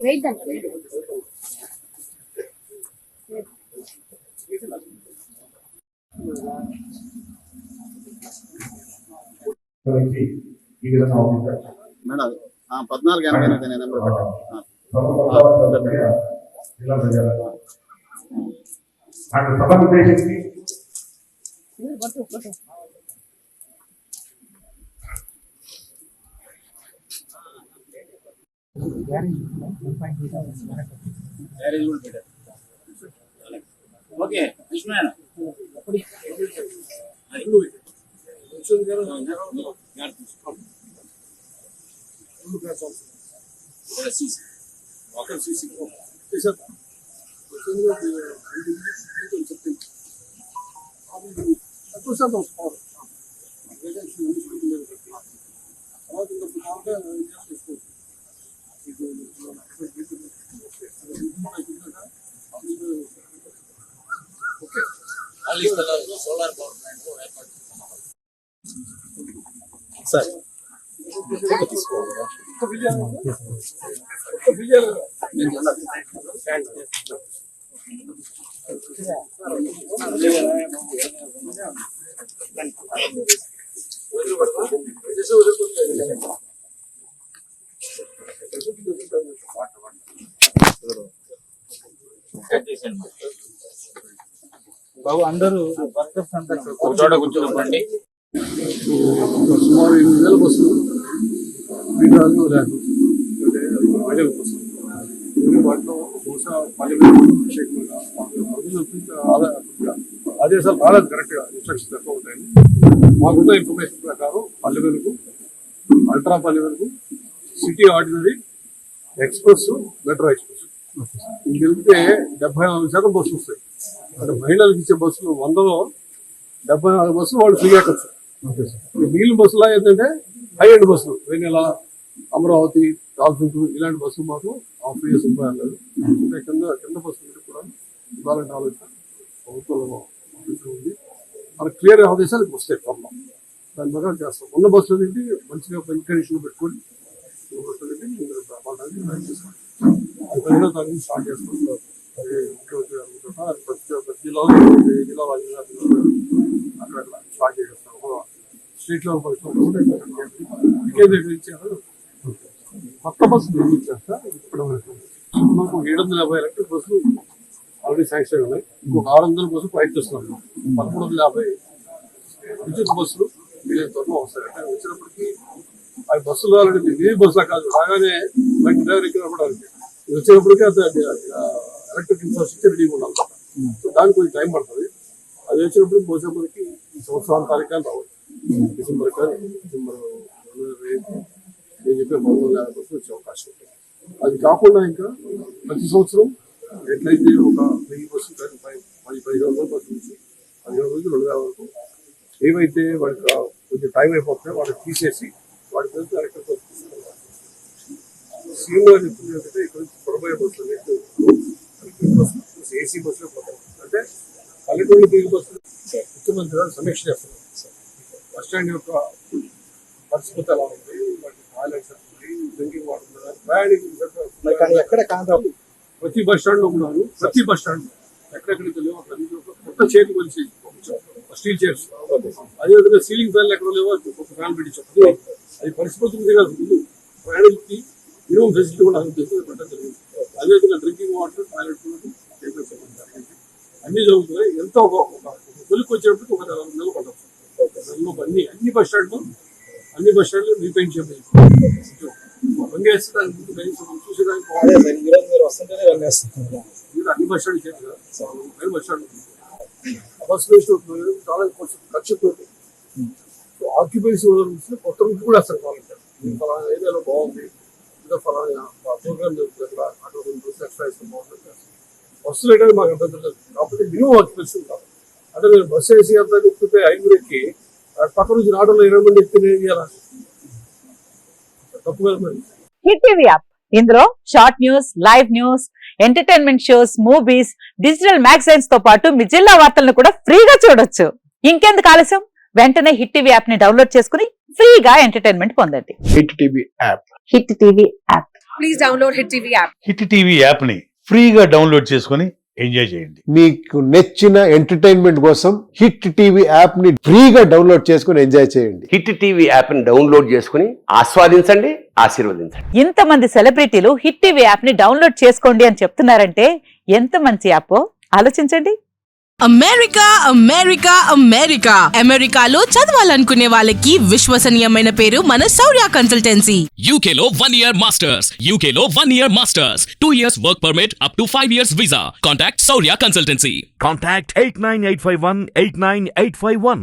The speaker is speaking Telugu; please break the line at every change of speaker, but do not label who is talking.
Wait then.
Madam 14 number okay Krishna solar power plant ఏర్పాటు సార్ బాబు అందరూ వర్కర్స్ అంతా చోట కూర్చోండి.
సుమారు 8,000 బస్సులు విధాలు లేదు మహిళల కోసం వాటిలో బహుశా 10,000 ఆదేశాలు రాలేదు కరెక్ట్గా ఇన్స్ట్రక్షన్స్ ఎక్కువ ఉంటాయని మాకున్న ఇన్ఫర్మేషన్ ప్రకారం పల్లెవేలుకు అల్ట్రా పల్లెవేలుకు city ordinary express metro express ఇది వెళ్తే 74% బస్సులు వస్తాయి. అంటే మహిళలకు ఇచ్చే బస్సులు 100లో 74 బస్సులు వాళ్ళు ఫ్రీ ఎక్కచ్చు. మిగిలిన బస్సులో ఏంటంటే హై ఎండ్ బస్సులు వెన్నెల అమరావతి డాల్ఫిన్ ఇలాంటి బస్సులు మాత్రం ఫ్రీ రూపాయలు అంటే కింద బస్సులు కూడా ఇవ్వాలంటే ఆలోచన ప్రభుత్వంలో ఉంది. మనకు క్లియర్ ఆదేశాలు వస్తాయి త్వరలో దాని ప్రకారం చేస్తాం. ఉన్న బస్సులు ఏంటి మంచిగా మంచి కండిషన్ పెట్టుకొని బస్సులు ఏంటి చేస్తాం. అది 15వ తారీఖు స్టార్ట్ చేసుకుంటాం. ముఖ్యమంత్రి ప్రతి జిల్లాలో అక్కడ స్టార్ట్ చేసేస్తాం. స్ట్రీట్ లెవెల్ పరిస్థితులు ఇచ్చారు. కొత్త బస్సులు నిర్మించారు సార్. ఇప్పటి వరకు మాకు 750 ఎలక్ట్రిక్ బస్సులు ఆల్రెడీ శాంక్షన్ ఉన్నాయి. ఇంకొక 600 బస్సులు ప్రయత్నిస్తున్నాం. 1350 విద్యుత్ బస్సులు వీళ్ళ త్వరలో వస్తాయి. అంటే వచ్చినప్పటికీ అవి బస్సులు ఆల్రెడీ ఏ బస్సులా కాదు రాగానే బయట డ్రైవర్ ఎక్కినప్పటికీ వచ్చేటప్పటికీ ఎలక్ట్రిక్ ఇన్ఫ్రాస్ట్రక్చర్ రెడీగా ఉండాలి. సో దానికి కొంచెం టైం పడుతుంది. అది వచ్చినప్పుడు బహుశా మనకి ఈ సంవత్సరాల తారీఖాలు రావాలి. డిసెంబర్ 2025 నేను చెప్పే 350 బస్సులు వచ్చే అవకాశం ఉంటుంది. అది కాకుండా ఇంకా ప్రతి సంవత్సరం ఎట్లయితే ఒక 1000 బస్సులు కానీ 1500 బస్సులు నుంచి 1500 నుంచి 2000 వరకు ఏవైతే వాడికి కొంచెం టైం అయిపోతున్నాయో వాటిని తీసేసి వాటి మీద ఎలక్ట్రిక్ బస్సు తీసుకోవాలి. సీఎం గారు చెప్తుంది ఏంటంటే ఇక్కడ నుంచి పొడబోయే బస్సులు ఏసీ బస్సులు పోతాయి. అంటే పల్లెటూళ్ళు తిరిగి బస్సులు ముఖ్యమంత్రి గారు సమీక్ష చేస్తున్నారు. బస్ స్టాండ్ యొక్క పరిస్థితి ఎలా ఉంది, వాటి టాయిలెట్స్ ఉంది, డ్రింకింగ్ వాటర్ ప్రయాణికులు ఎక్కడ కాదు. ప్రతి బస్ స్టాండ్ లో ఉన్నారు. ప్రతి బస్ స్టాండ్ ఎక్కడెక్కడికి లేవు అక్కడ కొత్త చైర్లు కలిసి స్టీల్ చైర్స్, అదేవిధంగా సీలింగ్ ఫ్యాన్లు ఎక్కడ లేవో ఒక ఫ్యాన్ పెట్టించాం. అది పరిస్థితి కాదు. ముందు ప్రయాణికులకి మినిమం ఫెసిలిటీ కూడా పెట్టడం జరిగింది. అదేవిధంగా డ్రింకింగ్ వాటర్ టాయిలెట్ అన్ని జరుగుతున్నాయి. ఎంతో ఒక తొలికి వచ్చేటప్పుడు ఒక 4 నెలలు పడవచ్చు. అన్ని బస్ స్టాండ్లు రీపెయింట్ చేయబడి వంగేస్తే చూసేదానికి అన్ని బస్ స్టాండ్ చేయాలి. బస్ స్టాండ్ కాన్సన్ట్రేషన్ అవుతుంది, చాలా కొంచెం ఖర్చుతో సో ఆక్యుపెన్సీ కొత్త రూట్ కూడా వేస్తారు కావాలంటే ఫలానా ఏరియాలో బాగుంది, ఇంకా ఫలానా ప్రోగ్రామ్ జరుగుతుంది అక్కడ అక్కడ ఎక్స్ట్రా ఇస్తే బాగుంటుంది. బస్సులు వేయడానికి మాకు అభ్యంతరం లేదు, కాకపోతే మినిమం ఆక్యుపెన్సీ ఉంటారు. అంటే మీరు బస్సు వేసి అంతా ఎక్కితే 5 ఎక్కి పక్క నుంచి ఆటోలో 20 మంది ఎక్కితే ఇవ్వాలా? తప్పు కదా మరి.
హిట్ టీవీ యాప్ ఇందులో short news, live news, entertainment shows, movies, digital magazines తో పాటు మీ జిల్లా వార్తలను కూడా ఫ్రీగా చూడొచ్చు. ఇంకెందుకు ఆలస్యం, వెంటనే హిట్ టీవీ యాప్ ని డౌన్లోడ్ చేసుకుని ఫ్రీగా ఎంటర్టైన్మెంట్ పొందండి.
Hit TV app.
Hit TV app.
Please download Hit TV app.
Hit TV app ని ఫ్రీగా డౌన్లోడ్ చేసుకొని ఎంజాయ్ చేయండి.
మీకు నచ్చిన ఎంటర్టైన్మెంట్ కోసం హిట్ టీవీ యాప్ ని ఫ్రీగా డౌన్లోడ్ చేసుకుని ఎంజాయ్ చేయండి.
హిట్ టీవీ యాప్ ని డౌన్లోడ్ చేసుకుని ఆస్వాదించండి, ఆశీర్వదించండి.
ఇంతమంది సెలబ్రిటీలు హిట్ టీవీ యాప్ ని డౌన్లోడ్ చేసుకోండి అని చెప్తున్నారంటే ఎంత మంచి యాప్ ఆలోచించండి.
అమెరికా అమెరికా అమెరికా అమెరికాలో చదవాలనుకునే వాళ్ళకి విశ్వసనీయమైన పేరు మన శౌర్య కన్సల్టెన్సీ.
UK లో 1 year masters. UK లో 1 year masters. 2 years work permit up to 5 years visa. Contact Saurya Consultancy.
Contact 89851 89851.